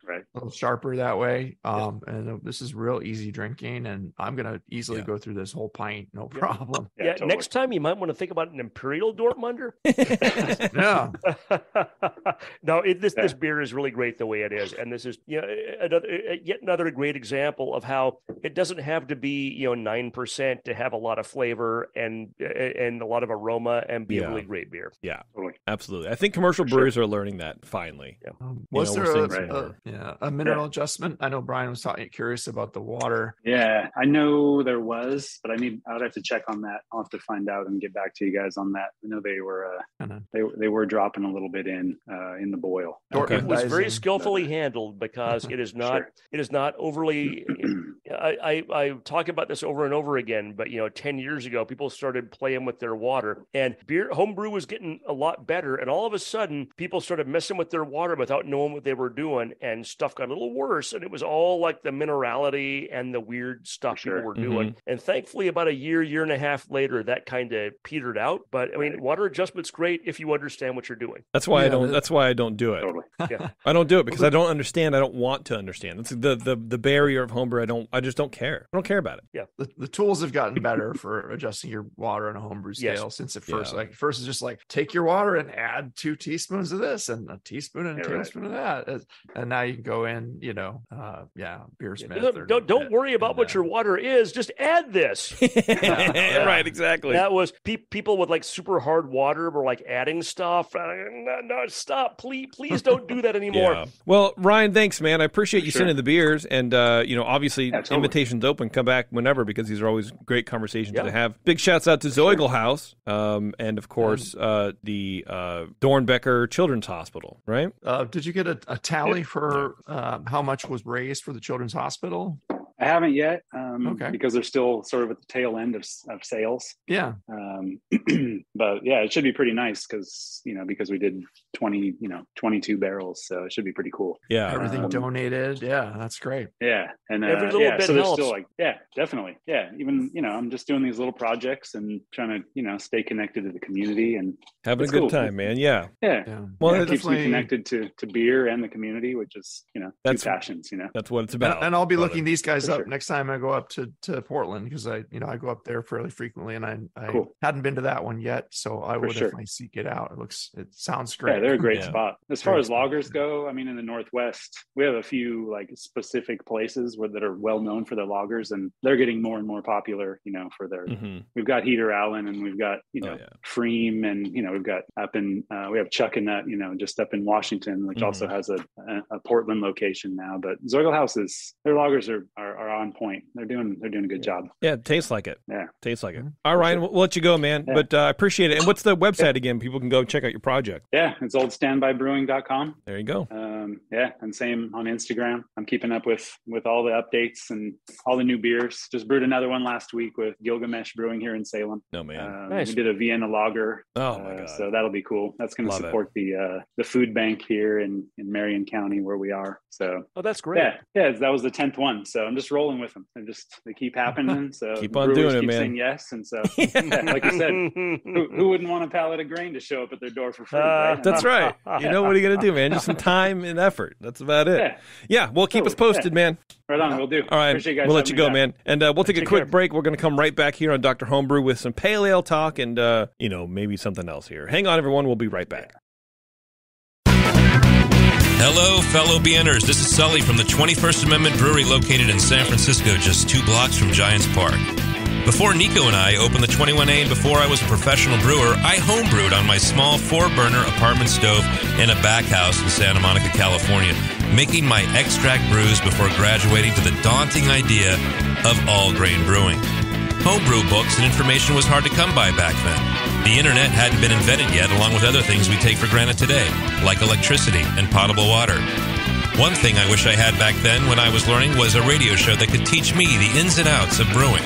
S7: sharper that way. And this is real easy drinking, and I'm gonna easily go through this whole pint, no problem.
S5: Yeah, totally. Next time you might want to think about an Imperial Dortmunder. No, this beer is really great the way it is, and this is yet another great example of how it doesn't have to be 9% to have a lot of flavor and a lot of aroma and be a really great beer.
S4: Yeah, totally. Absolutely. I think commercial breweries are learning that finally.
S5: Yeah.
S7: Was there a mineral adjustment? I know Brian was curious about the water.
S6: Yeah, I know there was, but I'd have to check on that. I'll have to find out and get back to you guys on that. I know they were they were dropping a little bit in the boil.
S5: It was very skillfully handled because it is not overly. I talk about this over and over again, but 10 years ago, people started playing with their water, and homebrew was getting a lot better, and all of a sudden, people started messing with their water without knowing what they were doing, and stuff got a little worse, and it was all like the minerality and the weird stuff people were doing. And thankfully, about a year and a half later, that kind of petered out. But water adjustment's great if you understand what you're doing.
S4: That's why I don't. That's why I don't do it.
S6: Totally.
S5: Yeah.
S4: I don't do it because I don't understand. I don't want to understand. That's the barrier of homebrew. I just don't care. I don't care about it.
S5: Yeah.
S7: The tools have gotten better for adjusting your water on a homebrew scale since at first. Like first is just like take your water and add 2 teaspoons of this and a teaspoon and a tablespoon of that, and now you can go in. Beer Smith.
S5: Don't worry about what your water is. Just add this.
S4: Right. Exactly.
S5: That was people with like super hard water were like adding stuff. No, stop, please don't do that anymore.
S4: Yeah. Well, Ryan, thanks, man. I appreciate you sending the beers, and obviously invitations open. Come back whenever because these are always great conversations to have. Big shouts out to Zeugelhaus, and of course the Dornbecker Children's Hospital. Right?
S7: Did you get a tally for how much was raised for the Children's Hospital?
S6: I haven't yet, because they're still sort of at the tail end of sales.
S7: Yeah.
S6: But yeah, it should be pretty nice because we did 22 barrels, so it should be pretty cool.
S4: Yeah.
S7: Everything donated. Yeah, that's great.
S6: Yeah. And
S5: every little bit
S6: so there's
S5: helps.
S6: still definitely. Yeah. Even, I'm just doing these little projects and trying to, stay connected to the community and
S4: having a good time, man. Yeah.
S6: Yeah. Well, it keeps me connected to beer and the community, which is, two passions,
S4: That's what it's about.
S7: And I'll be looking these guys guys up next time I go up to Portland, because I go up there fairly frequently, and I hadn't been to that one yet, so I would definitely seek it out. It sounds great.
S6: Yeah, they're a great spot. As far as lagers go, I mean, in the Northwest, we have a few like specific places that are well known for their lagers, and they're getting more and more popular, for their, we've got Heater Allen, and we've got, Freem, and, we've got up in, we have Chuck and Nut, just up in Washington, which also has a Portland location now. But Zoigl Houses, their lagers are on point. They're doing a good job.
S4: Yeah, it tastes like it.
S6: Yeah.
S4: Tastes like it. All right, we'll let you go, man. Yeah. But I appreciate it. And what's the website again? People can go check out your project.
S6: Yeah, it's oldstandbybrewing.com.
S4: There you go.
S6: And same on Instagram. I'm keeping up with all the updates and all the new beers. Just brewed another one last week with Gilgamesh Brewing here in Salem.
S4: Oh, man.
S6: Nice. We did a Vienna lager.
S4: Oh, my God.
S6: So that'll be cool. That's going to support the food bank here in Marion County where we are. So
S5: that's great.
S6: Yeah, that was the 10th one. So I'm just rolling with them. They keep happening. So
S4: keep on doing it,
S6: keep
S4: man.
S6: Saying yes. And so, like you said, who wouldn't want a pallet of grain to show up at their door for free? Right?
S4: That's right. What are you going to do, man? Just some time and effort. That's about it. Yeah. Well, keep us posted, man.
S6: Right on. We'll do.
S4: All right.
S6: Appreciate you guys.
S4: We'll let you go,
S6: back.
S4: man. And we'll take a quick break. We're going to come right back here on Dr. Homebrew with some pale ale talk and, maybe something else here. Hang on, everyone. We'll be right back.
S2: Hello, fellow BNers. This is Sully from the 21st Amendment Brewery located in San Francisco, just 2 blocks from Giants Park. Before Nico and I opened the 21A and before I was a professional brewer, I homebrewed on my small 4-burner apartment stove in a back house in Santa Monica, California, making my extract brews before graduating to the daunting idea of all-grain brewing. Homebrew books and information was hard to come by back then. The internet hadn't been invented yet, along with other things we take for granted today, like electricity and potable water. One thing I wish I had back then when I was learning was a radio show that could teach me the ins and outs of brewing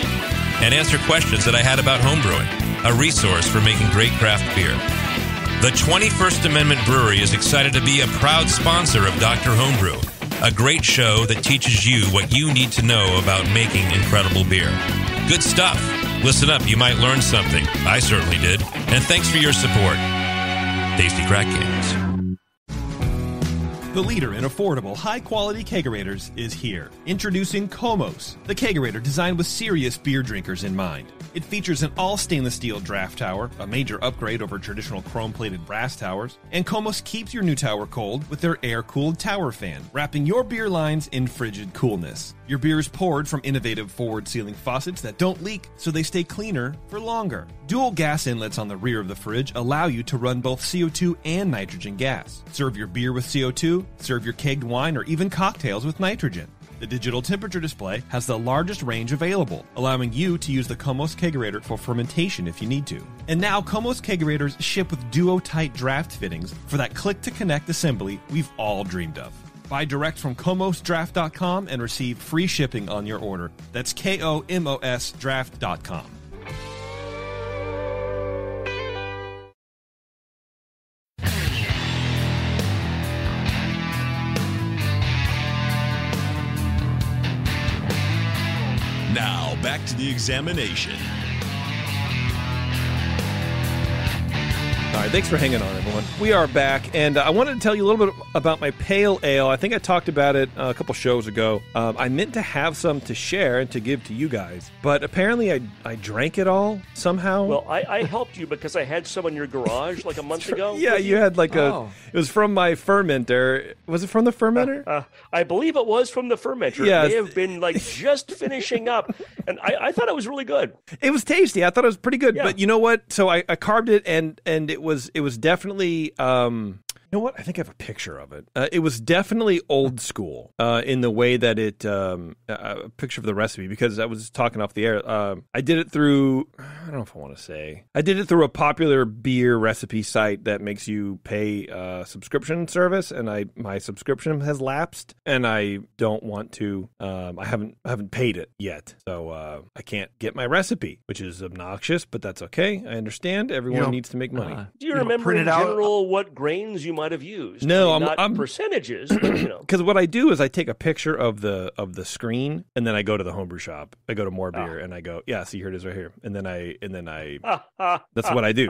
S2: and answer questions that I had about homebrewing, a resource for making great craft beer. The 21st Amendment Brewery is excited to be a proud sponsor of Dr. Homebrew, a great show that teaches you what you need to know about making incredible beer. Good stuff. Listen up, you might learn something. I certainly did. And thanks for your support. Tasty Crack Games.
S3: The leader in affordable, high-quality kegerators is here. Introducing Komos, the kegerator designed with serious beer drinkers in mind. It features an all-stainless steel draft tower, a major upgrade over traditional chrome-plated brass towers, and Komos keeps your new tower cold with their air-cooled tower fan, wrapping your beer lines in frigid coolness. Your beer is poured from innovative forward-sealing faucets that don't leak, so they stay cleaner for longer. Dual gas inlets on the rear of the fridge allow you to run both CO2 and nitrogen gas. Serve your beer with CO2, serve your kegged wine, or even cocktails with nitrogen. The digital temperature display has the largest range available, allowing you to use the Komos Kegerator for fermentation if you need to. And now Komos Kegerators ship with duo-tight draft fittings for that click-to-connect assembly we've all dreamed of. Buy direct from KomosDraft.com and receive free shipping on your order. That's KOMOS Draft.com.
S2: Now, back to the examination.
S4: All right, thanks for hanging on, everyone. We are back, and I wanted to tell you a little bit about my pale ale. I think I talked about it a couple shows ago. I meant to have some to share and to give to you guys, but apparently I drank it all somehow.
S5: Well, I helped you because I had some in your garage like a month ago.
S4: Yeah, you had like it was from my fermenter. Was it from the fermenter?
S5: I believe it was from the fermenter.
S4: Yeah.
S5: It may have been like just finishing up, and I thought it was really good.
S4: It was tasty. I thought it was pretty good,
S5: Yeah.
S4: but you know what? So I carved it, and it was definitely you know what? I think I have a picture of it. It was definitely old school in the way that it a picture of the recipe, because I was talking off the air. I did it through, I don't know if I want to say, I did it through a popular beer recipe site that makes you pay a subscription service, and my subscription has lapsed, and I don't want to. I haven't paid it yet, so I can't get my recipe, which is obnoxious, but that's okay. I understand. Everyone needs to make money.
S5: Do you remember in general what grains you might might have used.
S4: No,
S5: not
S4: I'm
S5: percentages, but,
S4: because what I do is I take a picture of the screen, and then I go to the homebrew shop. I go to More Beer, and I go, yeah, see, here it is right here, and then I that's what I do.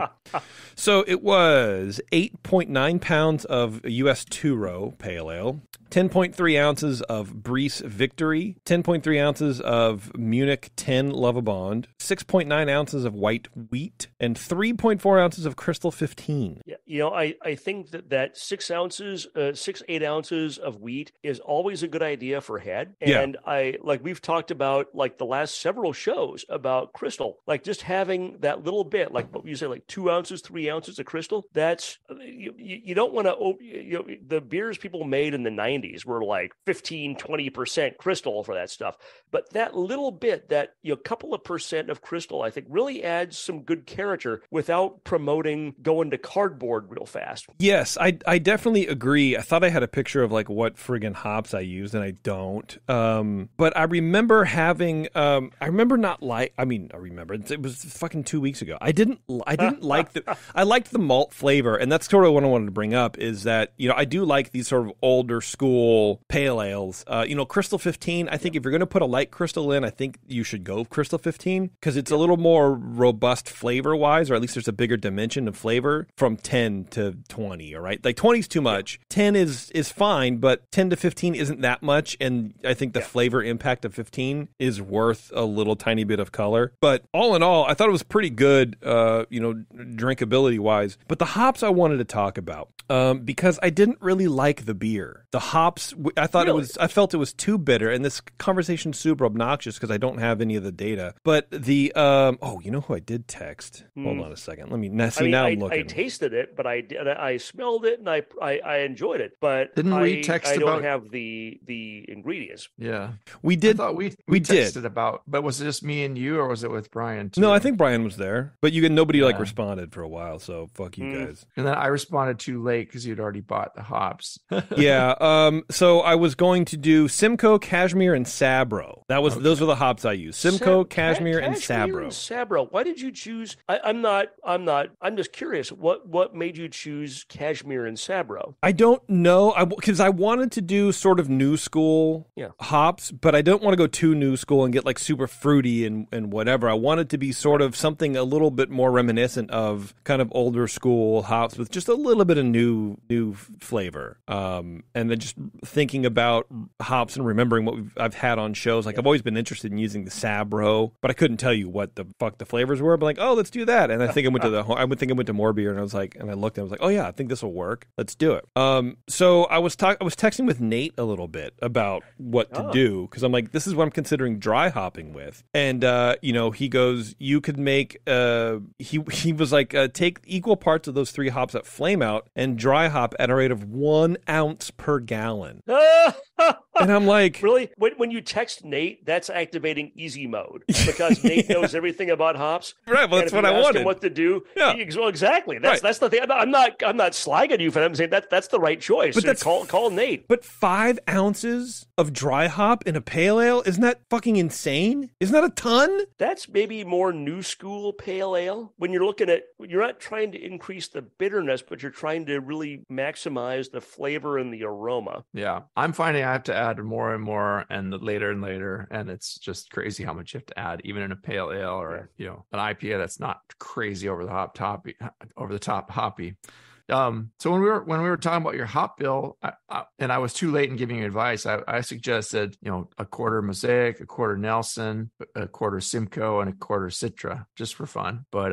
S4: So it was 8.9 pounds of U.S. 2-row pale ale, 10.3 ounces of Briess Victory, 10.3 ounces of Munich 10 Lovabond, 6.9 ounces of white wheat, and 3.4 ounces of Crystal 15.
S5: Yeah, I think that 8 ounces of wheat is always a good idea for head. And we've talked about like the last several shows about Crystal, like just having that little bit, like what you say, like 2 ounces, 3 ounces of Crystal. That's you don't want to. The beers people made in the 90s were like 15-20% Crystal for that stuff, but that little bit, that couple of percent of Crystal, I think really adds some good character without promoting going to cardboard real fast.
S4: Yes, I definitely agree. I thought I had a picture of like what friggin' hops I used, and I don't. But I remember having. I remember it was fucking 2 weeks ago. I didn't like the. I liked the malt flavor, and that's sort of what I wanted to bring up. Is that I do like these sort of older school pale ales. Crystal 15. I think if you're going to put a light Crystal in, I think you should go Crystal 15 because it's a little more robust flavor wise, or at least there's a bigger dimension of flavor from 10 to 20. All right, like 20 is too much. 10 is fine, but 10 to 15 isn't that much, and I think the flavor impact of 15 is worth a little tiny bit of color. But all in all, I thought it was pretty good, drinkability wise. But the hops I wanted to talk about. Because I didn't really like the beer. The hops, I felt it was too bitter, and this conversation's super obnoxious because I don't have any of the data. But the, you know who I did text? Hold on a second. Let me, now I'm looking.
S5: I tasted it, but I smelled it, and I enjoyed it, but I don't have the ingredients.
S7: Yeah.
S4: We did.
S7: I thought we texted about, but was it just me and you, or was it with Brian too?
S4: No, I think Brian was there, but nobody responded for a while, so fuck you guys.
S7: And then I responded too late because you'd already bought the hops.
S4: Yeah. So I was going to do Simcoe, Cashmere, and Sabro. Those were the hops I used. Simcoe, Cashmere, and Sabro.
S5: Sabro. Why did you choose? I'm just curious. What made you choose Cashmere and Sabro?
S4: I don't know. Because I wanted to do sort of new school hops, but I don't want to go too new school and get like super fruity and whatever. I wanted to be sort of something a little bit more reminiscent of kind of older school hops with just a little bit of new flavor. And then just thinking about hops and remembering what I've had on shows. Like I've always been interested in using the Sabro, but I couldn't tell you what the fuck the flavors were. But like, oh, let's do that. And I think I went to More Beer, and I was like, and I looked and I was like, oh yeah, I think this will work. Let's do it. So I was texting with Nate a little bit about what to do, because I'm like, this is what I'm considering dry hopping with. And he goes, you could make he was like, take equal parts of those 3 hops that flame out and dry hop at a rate of 1 ounce per gallon. And I'm like,
S5: really? When you text Nate, that's activating easy mode because Nate knows everything about hops.
S4: Right. Well, that's what I wanted.
S5: Him what to do? Yeah. Well, exactly. That's the thing. I'm not slagging you for that. I'm saying that's the right choice. But call Nate.
S4: But 5 ounces of dry hop in a pale ale, isn't that fucking insane? Isn't that a ton?
S5: That's maybe more new school pale ale. When you're looking at, you're not trying to increase the bitterness, but you're trying to really maximize the flavor and the aroma.
S7: Yeah, I'm finding I have to add more and more, and later and later, and it's just crazy how much you have to add, even in a pale ale or an IPA that's not crazy over the top hoppy. So when we were talking about your hop bill, and I was too late in giving you advice, I suggested, a quarter Mosaic, a quarter Nelson, a quarter Simcoe, and a quarter Citra, just for fun. But,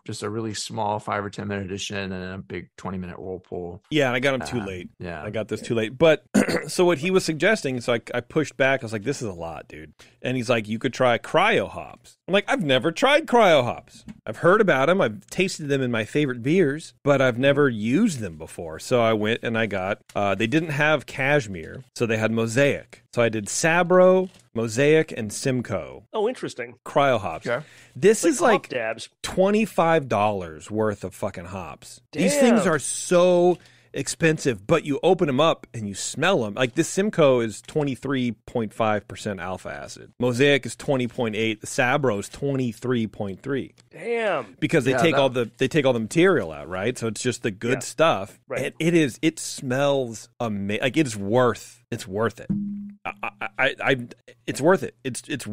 S7: just a really small 5 or 10 minute edition and then a big 20-minute whirlpool.
S4: Yeah, and I got them too late. Yeah, I got this too late. But so what he was suggesting, so I pushed back. I was like, this is a lot, dude. And he's like, you could try cryo hops. I'm like, I've never tried cryo hops. I've heard about them. I've tasted them in my favorite beers, but I've never used them before. So I went and I got, they didn't have Cashmere, so they had Mosaic. So I did Sabro, Mosaic, and Simcoe.
S5: Oh, interesting.
S4: Cryo hops.
S5: Okay.
S4: This is like
S5: dabs.
S4: $25 worth of fucking hops.
S5: Damn.
S4: These things are so expensive, but you open them up and you smell them. Like this Simcoe is 23.5% alpha acid. Mosaic is 20.8. The Sabro is 23.3.
S5: Damn.
S4: Because they take all the material out, right? So it's just the good stuff.
S5: Right.
S4: And it smells amazing. Like it's worth it. It's worth it. It's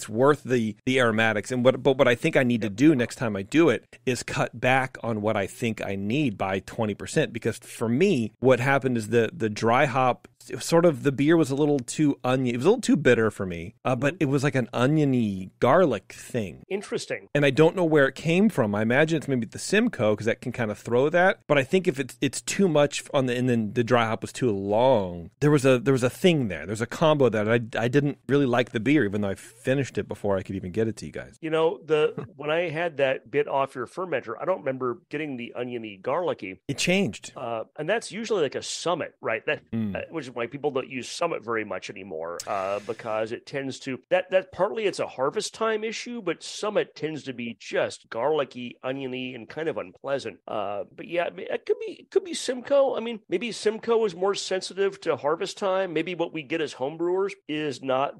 S4: worth the aromatics. And what I think I need to do next time I do it is cut back on what I think I need by 20%. Because for me, what happened is the dry hop, sort of the beer was a little too onion. It was a little too bitter for me, but it was like an oniony garlic thing.
S5: Interesting.
S4: And I don't know where it came from. I imagine it's maybe the Simcoe because that can kind of throw that. But I think if it's too much and then the dry hop was too long, there was a thing there. There's a combo that I didn't really like the beer, even though I finished it before I could even get it to you guys.
S5: You know, when I had that bit off your fermenter, I don't remember getting the oniony garlicky.
S4: It changed.
S5: And that's usually like a Summit, right? Which is why people don't use Summit very much anymore, because it tends to that partly it's a harvest time issue, but Summit tends to be just garlicky, oniony, and kind of unpleasant. But yeah, it could be Simcoe. I mean, maybe Simcoe is more sensitive to harvest time. Maybe what we get as homebrewers is not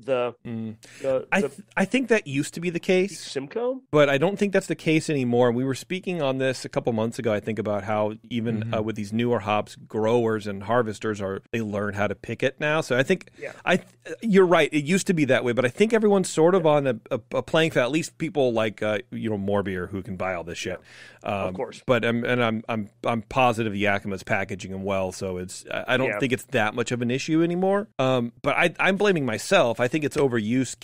S4: I think that used to be the case.
S5: Simcoe,
S4: but I don't think that's the case anymore. We were speaking on this a couple months ago, I think, about how even with these newer hops, growers and harvesters they learn how to pick it now. So I think you're right. It used to be that way, but I think everyone's sort of on a playing field. At least people like more beer who can buy all this shit.
S5: Of course.
S4: But I'm positive Yakima's packaging them well, so I don't think it's that much of an issue anymore. But I'm blaming myself. I think it's overuse.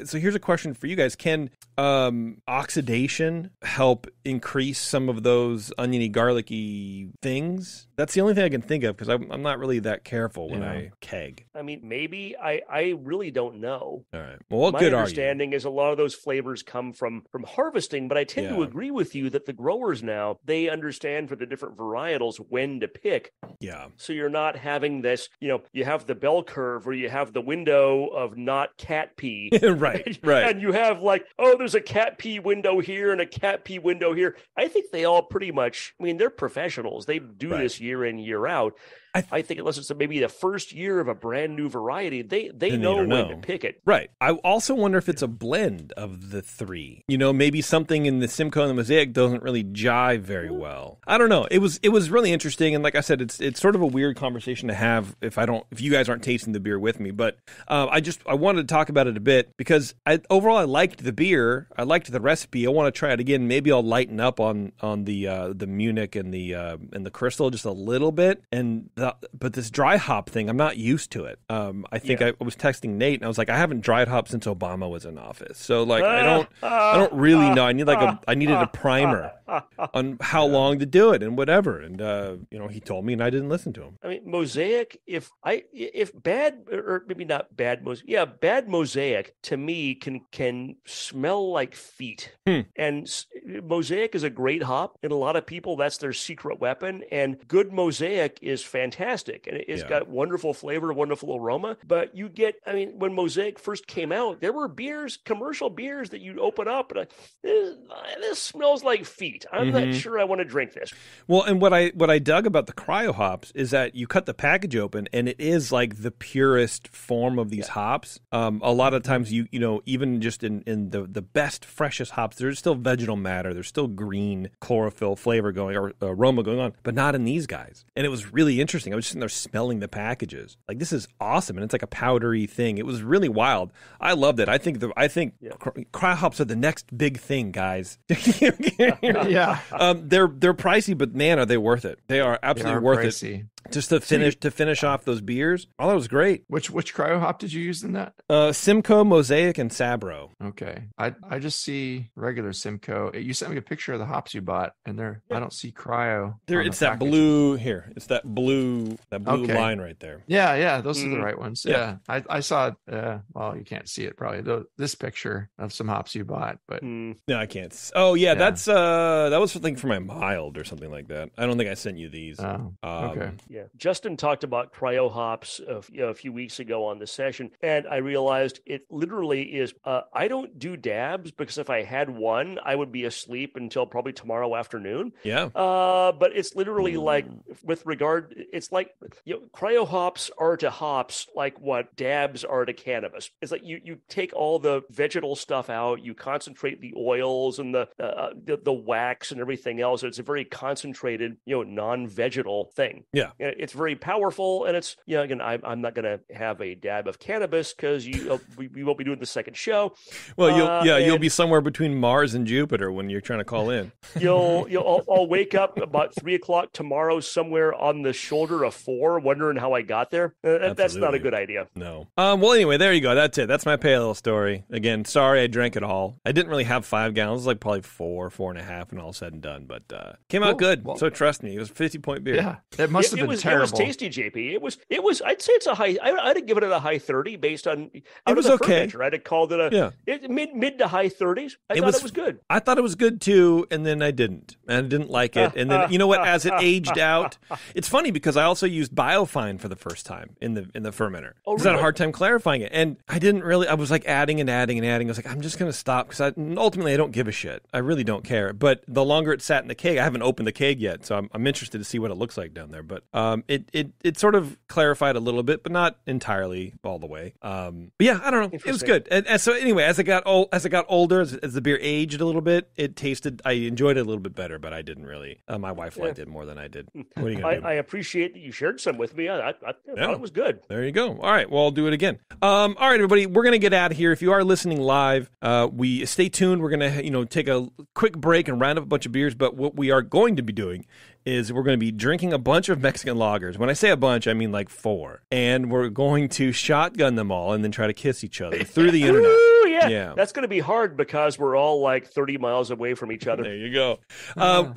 S4: So here's a question for you guys: can oxidation help increase some of those oniony, garlicky things? That's the only thing I can think of because I'm not really that careful when I keg.
S5: I mean, maybe I really don't know.
S4: All right. Well,
S5: my understanding is a lot of those flavors come from harvesting, but I tend to agree with you that the growers now, they understand for the different varietals when to pick.
S4: Yeah.
S5: So you're not having this, you have the bell curve where you have the window of not cat pee.
S4: Right.
S5: And you have there's a cat pee window here and a cat pee window here. I think they all pretty much, they're professionals. They do this year in, year out. I think unless it's maybe the first year of a brand new variety, they know when to pick it.
S4: Right. I also wonder if it's a blend of the three. Maybe something in the Simcoe and the Mosaic doesn't really jive very well. I don't know. It was really interesting, and like I said, it's sort of a weird conversation to have if you guys aren't tasting the beer with me. But I wanted to talk about it a bit because overall I liked the beer. I liked the recipe. I want to try it again. Maybe I'll lighten up on the Munich and the Crystal just a little bit. But this dry hop thing, I'm not used to it. I think I was texting Nate and I was like, I haven't dried hop since Obama was in office. So I don't really know. I needed a primer on how long to do it and whatever. And he told me and I didn't listen to him.
S5: Mosaic, if bad or maybe not bad Mosaic, bad Mosaic to me can smell like feet. And Mosaic is a great hop, and a lot of people that's their secret weapon. And good Mosaic is fantastic, and it's got wonderful flavor, wonderful aroma. But you get, when Mosaic first came out, there were commercial beers that you'd open up and this smells like feet. I'm not sure I want to drink this.
S4: Well, and what I dug about the cryo hops is that you cut the package open and it is like the purest form of these hops. A lot of times you even just in the best, freshest hops, there's still vegetal matter. There's still green chlorophyll flavor going or aroma going on, but not in these guys. And it was really interesting. I was just sitting there smelling the packages. Like, this is awesome. And it's like a powdery thing. It was really wild. I loved it. I think cryo hops are the next big thing, guys.
S7: Yeah.
S4: They're pricey, but man, are they worth it. They are absolutely worth
S7: pricey.
S4: it. Just to finish off those beers. Oh, that was great.
S7: Which cryo hop did you use in that?
S4: Simcoe, Mosaic, and Sabro.
S7: Okay. I just see regular Simcoe. You sent me a picture of the hops you bought, and I don't see cryo.
S4: It's that blue here. It's that blue line right there.
S7: Yeah, those are the right ones. Yeah. I saw well, you can't see it probably. This picture of some hops you bought, but
S4: no, I can't. Oh yeah, that's that was something for my mild or something like that. I don't think I sent you these.
S7: Oh, okay.
S5: Yeah. Justin talked about cryo hops a few weeks ago on the session, and I realized it literally is, I don't do dabs because if I had one, I would be asleep until probably tomorrow afternoon.
S4: Yeah.
S5: But it's literally like, with regard, it's like, cryo hops are to hops like what dabs are to cannabis. It's like you take all the vegetal stuff out, you concentrate the oils and the wax and everything else. It's a very concentrated, non-vegetal thing.
S4: Yeah.
S5: It's very powerful, and it's, again, I'm not going to have a dab of cannabis because we won't be doing the second show.
S4: Well, you'll be somewhere between Mars and Jupiter when you're trying to call in.
S5: I'll wake up about 3:00 tomorrow somewhere on the shoulder of 4, wondering how I got there. That's not a good idea.
S4: No. Well, anyway, there you go. That's it. That's my pale ale story. Again, sorry I drank it all. I didn't really have 5 gallons. It was like probably 4.5, and all said and done. But came out good. Well, so trust me, it was a 50-point beer.
S7: Yeah, it must have been terrible.
S5: It was tasty, JP. It was. I'd say it's a high. I'd give it a high 30 based on.
S4: It was okay.
S5: I'd have called it mid to high 30s. I thought it was good.
S4: I thought it was good too, and then I didn't. And I didn't like it. And then you know what? As it aged out, it's funny because I also used Biofine for the first time in the fermenter.
S5: Oh,
S4: really? I had a hard time clarifying it, and I didn't really. I was like adding and adding and adding. I was like, I'm just going to stop because ultimately I don't give a shit. I really don't care. But the longer it sat in the keg, I haven't opened the keg yet, so I'm interested to see what it looks like down there. But it sort of clarified a little bit, but not entirely all the way. But yeah, I don't know. It was good. And so anyway, as I got older, as the beer aged a little bit, I enjoyed it a little bit better, but I didn't really. My wife liked it more than I did. What are you gonna do?
S5: I appreciate that you shared some with me. I thought it was good.
S4: There you go. All right. Well, I'll do it again. All right, everybody. We're gonna get out of here. If you are listening live, we stay tuned. We're gonna take a quick break and round up a bunch of beers. But what we are going to be doing is we're going to be drinking a bunch of Mexican lagers. When I say a bunch, I mean like 4. And we're going to shotgun them all and then try to kiss each other through the internet.
S5: Yeah. That's going to be hard because we're all like 30 miles away from each other.
S4: There you go.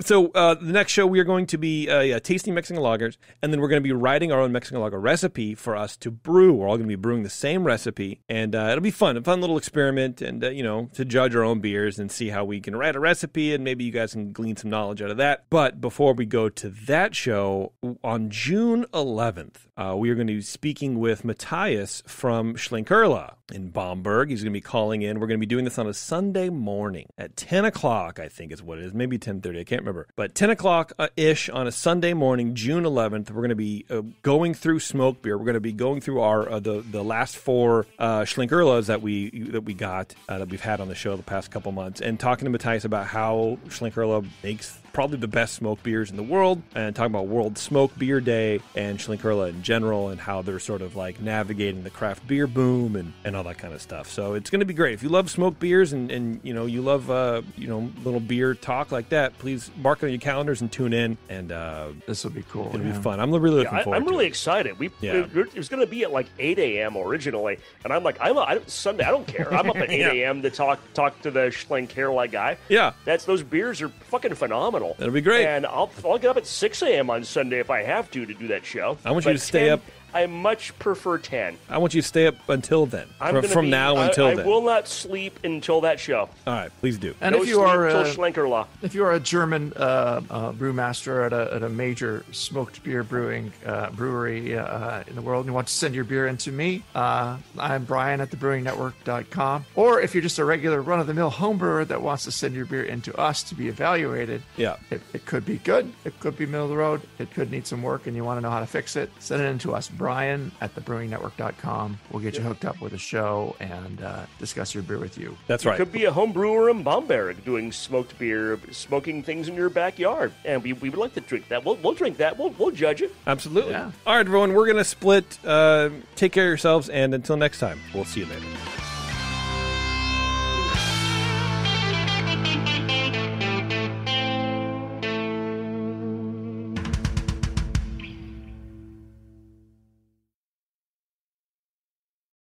S4: So the next show, we are going to be tasting Mexican lagers, and then we're going to be writing our own Mexican lager recipe for us to brew. We're all going to be brewing the same recipe, and it'll be fun. A fun little experiment, and, to judge our own beers and see how we can write a recipe, and maybe you guys can glean some knowledge out of that. But before we go to that show, on June 11th, we are going to be speaking with Matthias from Schlenkerla in Bamberg. He's going to be calling in. We're going to be doing this on a Sunday morning at 10 o'clock, I think is what it is. Maybe 10:30. I can't remember. But 10 o'clock-ish on a Sunday morning, June 11th, we're going to be going through smoke beer. We're going to be going through our the last 4 Schlenkerlas that we got, that we've had on the show the past couple months, and talking to Matthias about how Schlenkerla makes probably the best smoked beers in the world, and talking about World Smoke Beer Day and Schlenkerla in general, and how they're sort of like navigating the craft beer boom and all that kind of stuff. So it's going to be great. If you love smoked beers and you love little beer talk like that, please mark it on your calendars and tune in. And
S7: this will be cool.
S4: It'll be fun. I'm really looking forward.
S5: I'm really excited. It was going to be at like 8 a.m. originally, and I'm like, Sunday. I don't care. I'm up at 8 a.m. to talk to the Schlenkerla guy.
S4: Yeah,
S5: those beers are fucking phenomenal.
S4: That'll be great.
S5: And I'll get up at 6 a.m. on Sunday if I have to do that show.
S4: I want you to stay up.
S5: I much prefer 10.
S4: I want you to stay up until then. From now until then.
S5: I will not sleep until that show.
S4: All right, please do.
S7: And
S5: if you are
S7: if you are a German brewmaster at a major smoked beer brewery in the world and you want to send your beer in to me, I'm Brian at thebrewingnetwork.com. Or if you're just a regular run-of-the-mill homebrewer that wants to send your beer into us to be evaluated, it could be good, it could be middle of the road, it could need some work, and you want to know how to fix it, send it in to us, Brian at thebrewingnetwork.com. We'll get you hooked up with a show and discuss your beer with you.
S4: That's right.
S5: You could be a home brewer in Bamberg doing smoked beer, smoking things in your backyard. And we would like to drink that. We'll drink that. We'll judge it.
S4: Absolutely. Yeah. All right, everyone. We're going to split. Take care of yourselves. And until next time, we'll see you later.